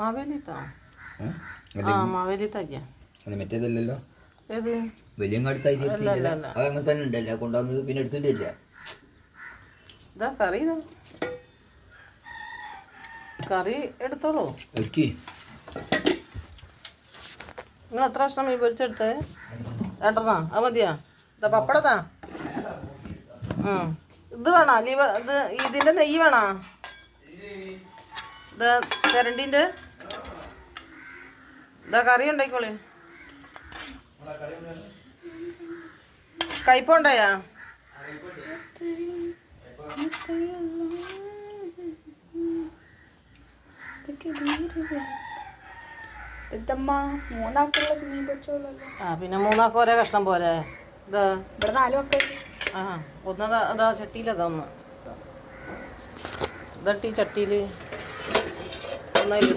മാവേലിത്താ മാവേലിത്താക്കിയാ മറ്റേതല്ലല്ലോ ഏത് വലിയ അതങ്ങനെ തന്നെ ഉണ്ടല്ലോ കൊണ്ടുവന്നത് പിന്നെ എടുത്തിട്ടില്ല ഇതാ കറി കറി എടുത്തോളൂ നിങ്ങൾ എത്ര വർഷം മീൻ പൊരിച്ചെടുത്തേ ഏട്ടനാ അത് മതിയാ ഇതാ പപ്പടത്താ ഇത് വേണോ ലീവ് ഇത് ഇതിൻ്റെ നെയ്യ് വേണോ ഇത് തെരണ്ടീൻ്റെ ഇതാ കറി ഉണ്ടായിക്കോളി കയ്പുണ്ടായാ പിന്നെ മൂന്നാൾക്ക് ഒരേ കഷ്ണം പോലെ ഇത് ഇവിടെ 4 മക്കൾ ഒന്ന് അതാ ചട്ടിയിലതാ ഒന്ന് ഇതട്ടി ചട്ടിയിൽ ഒന്നായി